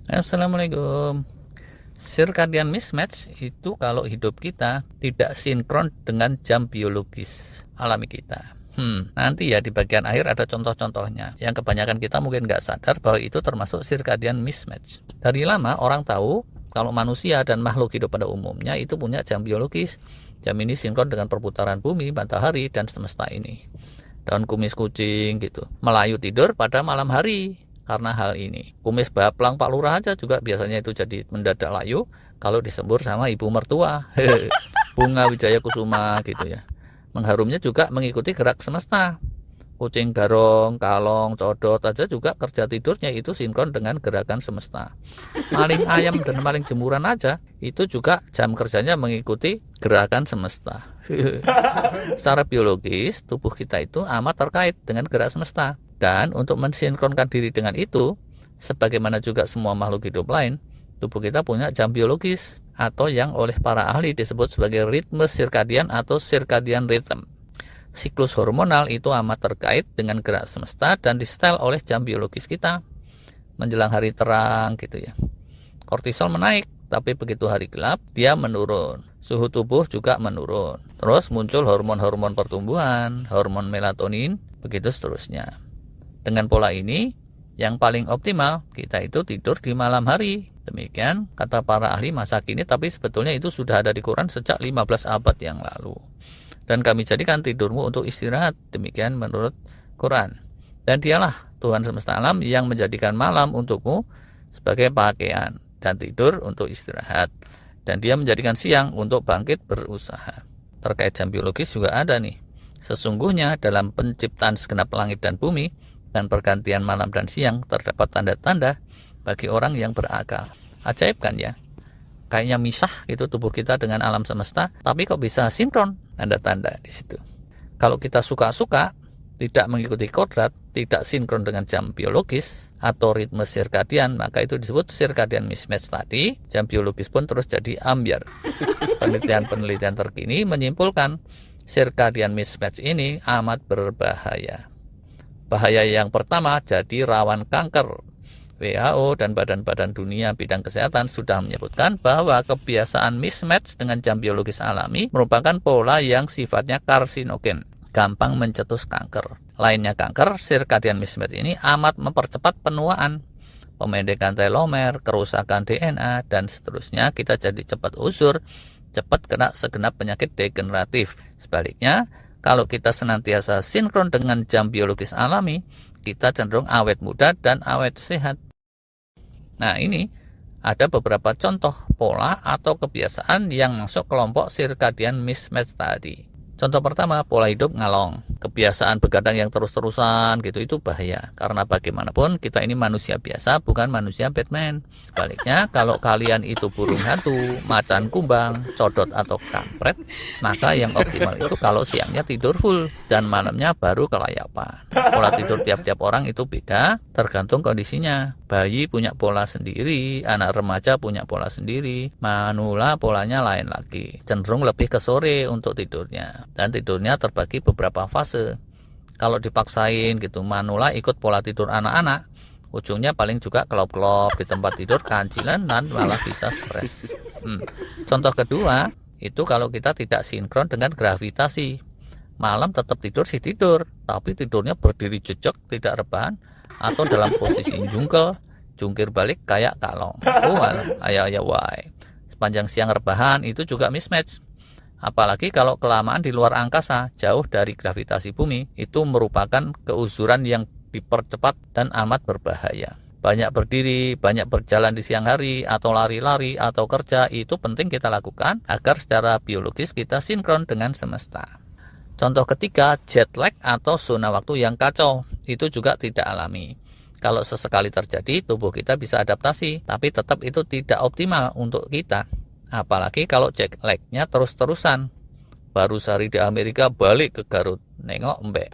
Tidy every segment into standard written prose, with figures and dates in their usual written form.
Assalamualaikum. Circadian mismatch itu kalau hidup kita tidak sinkron dengan jam biologis alami kita. Nanti ya di bagian akhir ada contoh-contohnya yang kebanyakan kita mungkin nggak sadar bahwa itu termasuk circadian mismatch. Dari lama orang tahu kalau manusia dan makhluk hidup pada umumnya itu punya jam biologis. Jam ini sinkron dengan perputaran bumi, matahari, dan semesta ini. Daun kumis kucing gitu melayu tidur pada malam hari. Karena hal ini, kumis baplang Pak Lurah aja juga biasanya itu jadi mendadak layu kalau disembur sama ibu mertua. Bunga wijaya kusuma gitu ya. Mengharumnya juga mengikuti gerak semesta. Kucing garong, kalong, codot aja juga kerja tidurnya itu sinkron dengan gerakan semesta. Maling ayam dan maling jemuran aja itu juga jam kerjanya mengikuti gerakan semesta. Secara biologis, tubuh kita itu amat terkait dengan gerak semesta. Dan untuk mensinkronkan diri dengan itu, sebagaimana juga semua makhluk hidup lain, tubuh kita punya jam biologis atau yang oleh para ahli disebut sebagai ritme sirkadian atau circadian rhythm. Siklus hormonal itu amat terkait dengan gerak semesta dan disetel oleh jam biologis kita. Menjelang hari terang gitu ya. Kortisol menaik, tapi begitu hari gelap dia menurun. Suhu tubuh juga menurun. Terus muncul hormon-hormon pertumbuhan, hormon melatonin, begitu seterusnya. Dengan pola ini, yang paling optimal kita itu tidur di malam hari. Demikian kata para ahli masa kini, tapi sebetulnya itu sudah ada di Quran sejak 15 abad yang lalu. Dan kami jadikan tidurmu untuk istirahat, demikian menurut Quran. Dan dialah Tuhan semesta alam yang menjadikan malam untukmu sebagai pakaian dan tidur untuk istirahat. Dan dia menjadikan siang untuk bangkit berusaha. Terkait jam biologis juga ada nih. Sesungguhnya dalam penciptaan segenap langit dan bumi, dan pergantian malam dan siang terdapat tanda-tanda bagi orang yang berakal. Ajaib kan ya? Kayaknya misah gitu tubuh kita dengan alam semesta, tapi kok bisa sinkron tanda-tanda di situ. Kalau kita suka-suka tidak mengikuti kodrat, tidak sinkron dengan jam biologis atau ritme sirkadian, maka itu disebut circadian mismatch tadi. Jam biologis pun terus jadi ambyar. Penelitian-penelitian terkini menyimpulkan circadian mismatch ini amat berbahaya. Bahaya yang pertama jadi rawan kanker. WHO dan badan-badan dunia bidang kesehatan sudah menyebutkan bahwa kebiasaan mismatch dengan jam biologis alami merupakan pola yang sifatnya karsinogen, gampang mencetus kanker. Lainnya kanker, circadian mismatch ini amat mempercepat penuaan, pemendekan telomer, kerusakan DNA, dan seterusnya. Kita jadi cepat usur, cepat kena segenap penyakit degeneratif. Sebaliknya, kalau kita senantiasa sinkron dengan jam biologis alami, kita cenderung awet muda dan awet sehat. Nah, ini ada beberapa contoh pola atau kebiasaan yang masuk kelompok circadian mismatch tadi. Contoh pertama, pola hidup ngalong. Kebiasaan begadang yang terus-terusan gitu itu bahaya. Karena bagaimanapun kita ini manusia biasa, bukan manusia Batman. Sebaliknya, kalau kalian itu burung hantu, macan kumbang, codot atau kampret, maka yang optimal itu kalau siangnya tidur full dan malamnya baru kelayapan. Pola tidur tiap-tiap orang itu beda, tergantung kondisinya. Bayi punya pola sendiri, anak remaja punya pola sendiri, manula polanya lain lagi. Cenderung lebih ke sore untuk tidurnya. Dan tidurnya terbagi beberapa fase. Kalau dipaksain gitu, manula ikut pola tidur anak-anak, ujungnya paling juga kelop-kelop di tempat tidur, kancilan, dan malah bisa stres. Contoh kedua, itu kalau kita tidak sinkron dengan gravitasi. Malam tetap tidur sih tidur, tapi tidurnya berdiri jejak, tidak rebahan, atau dalam posisi jungkir balik kayak kalong. Ayah why. Sepanjang siang rebahan itu juga mismatch. Apalagi kalau kelamaan di luar angkasa, jauh dari gravitasi bumi, itu merupakan keuzuran yang dipercepat dan amat berbahaya. Banyak berdiri, banyak berjalan di siang hari, atau lari-lari, atau kerja, itu penting kita lakukan agar secara biologis kita sinkron dengan semesta. Contoh ketiga, jet lag atau zona waktu yang kacau, itu juga tidak alami. Kalau sesekali terjadi, tubuh kita bisa adaptasi, tapi tetap itu tidak optimal untuk kita. Apalagi kalau jet lag-nya terus-terusan. Baru sehari di Amerika balik ke Garut, nengok embek.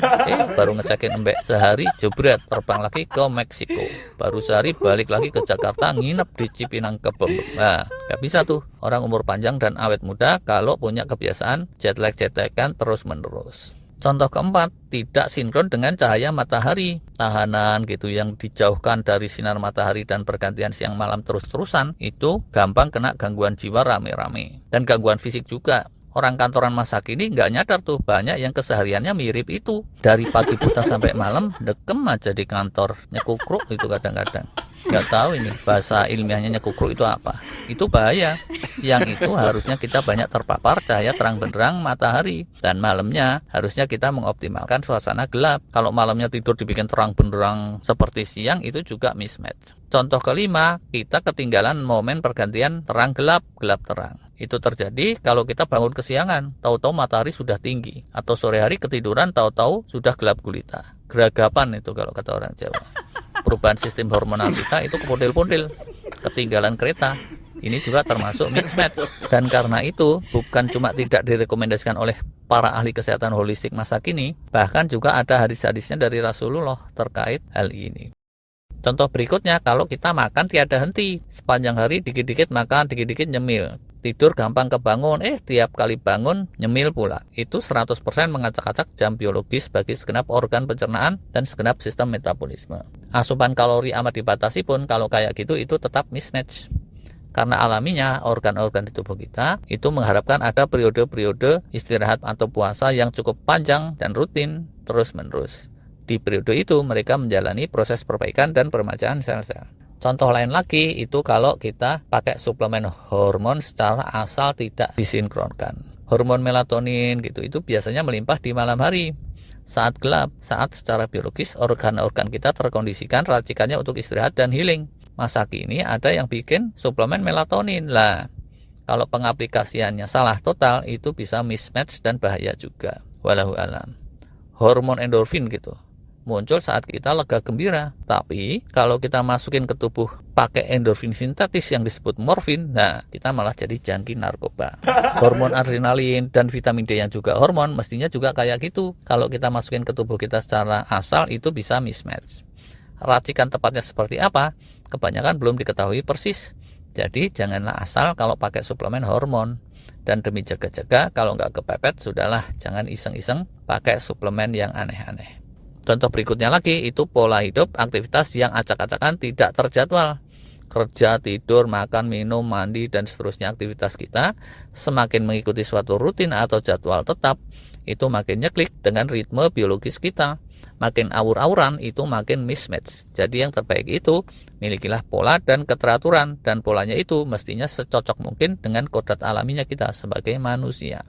Baru ngecekin embek, sehari jebret terbang lagi ke Meksiko. Baru sehari balik lagi ke Jakarta, nginep di Cipinang Kebon. Nah, gak bisa tuh orang umur panjang dan awet muda kalau punya kebiasaan jet lag-an terus-menerus. Contoh keempat, tidak sinkron dengan cahaya matahari. Tahanan gitu yang dijauhkan dari sinar matahari dan pergantian siang malam terus-terusan, itu gampang kena gangguan jiwa rame-rame. Dan gangguan fisik juga. Orang kantoran masa kini nggak nyadar tuh, banyak yang kesehariannya mirip itu. Dari pagi buta sampai malam, dekem aja di kantor. Nyekukruk itu kadang-kadang. Nggak tahu ini bahasa ilmiahnya nyekukruk itu apa. Itu bahaya. Siang itu harusnya kita banyak terpapar cahaya terang benderang matahari, dan malamnya harusnya kita mengoptimalkan suasana gelap. Kalau malamnya tidur dibikin terang benderang seperti siang, itu juga mismatch. Contoh kelima, kita ketinggalan momen pergantian terang gelap, gelap terang. Itu terjadi kalau kita bangun kesiangan, tahu-tahu matahari sudah tinggi, atau sore hari ketiduran tahu-tahu sudah gelap gulita. Geragapan itu kalau kata orang Jawa. Perubahan sistem hormonal kita itu kepundil-pundil, ketinggalan kereta. Ini juga termasuk mismatch. Dan karena itu bukan cuma tidak direkomendasikan oleh para ahli kesehatan holistik masa kini, bahkan juga ada hadis-hadisnya dari Rasulullah terkait hal ini. Contoh berikutnya, kalau kita makan tiada henti, sepanjang hari dikit-dikit makan, dikit-dikit nyemil. Tidur gampang kebangun, tiap kali bangun nyemil pula. Itu 100% mengacak-acak jam biologis bagi segenap organ pencernaan dan segenap sistem metabolisme. Asupan kalori amat dibatasi pun kalau kayak gitu itu tetap mismatch. Karena alaminya organ-organ di tubuh kita itu mengharapkan ada periode-periode istirahat atau puasa yang cukup panjang dan rutin terus-menerus. Di periode itu mereka menjalani proses perbaikan dan peremajaan sel-sel. Contoh lain lagi itu kalau kita pakai suplemen hormon secara asal tidak disinkronkan. Hormon melatonin gitu itu biasanya melimpah di malam hari. Saat gelap, saat secara biologis organ-organ kita terkondisikan racikannya untuk istirahat dan healing. Masa kini ada yang bikin suplemen melatonin. Lah, kalau pengaplikasiannya salah total itu bisa mismatch dan bahaya juga. Wallahu alam. Hormon endorfin gitu muncul saat kita lega gembira. Tapi kalau kita masukin ke tubuh pakai endorfin sintetis yang disebut morfin, nah kita malah jadi jangki narkoba. Hormon adrenalin dan vitamin D yang juga hormon mestinya juga kayak gitu. Kalau kita masukin ke tubuh kita secara asal itu bisa mismatch. Racikan tepatnya seperti apa? Kebanyakan belum diketahui persis. Jadi janganlah asal kalau pakai suplemen hormon. Dan demi jaga-jaga kalau nggak kepepet, sudahlah jangan iseng-iseng pakai suplemen yang aneh-aneh. Contoh berikutnya lagi itu pola hidup aktivitas yang acak-acakan tidak terjadwal. Kerja, tidur, makan, minum, mandi, dan seterusnya aktivitas kita semakin mengikuti suatu rutin atau jadwal tetap, itu makin nyeklik dengan ritme biologis kita. Makin awur-awuran itu makin mismatch. Jadi yang terbaik itu milikilah pola dan keteraturan, dan polanya itu mestinya secocok mungkin dengan kodrat alaminya kita sebagai manusia.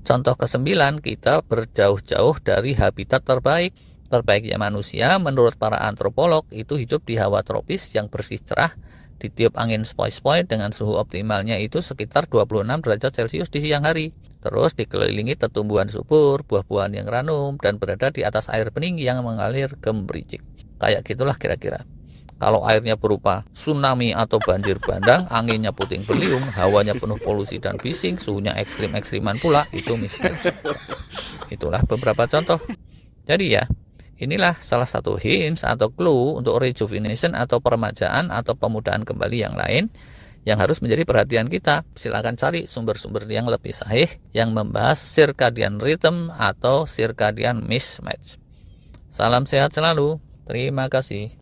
Contoh ke-9, kita berjauh-jauh dari habitat terbaik. Terbaiknya manusia menurut para antropolog itu hidup di hawa tropis yang bersih cerah, ditiup angin sepoi-sepoi dengan suhu optimalnya itu sekitar 26 derajat Celcius di siang hari. Terus dikelilingi tumbuhan subur, buah-buahan yang ranum, dan berada di atas air bening yang mengalir gemericik. Kayak gitulah kira-kira. Kalau airnya berupa tsunami atau banjir bandang, anginnya puting beliung, hawanya penuh polusi dan bising, suhunya ekstrim-ekstriman pula, itu mismatch. Itulah beberapa contoh. Jadi ya, inilah salah satu hints atau clue untuk rejuvenation atau peremajaan atau pemudaan kembali yang lain yang harus menjadi perhatian kita. Silakan cari sumber-sumber yang lebih sahih yang membahas circadian rhythm atau circadian mismatch. Salam sehat selalu. Terima kasih.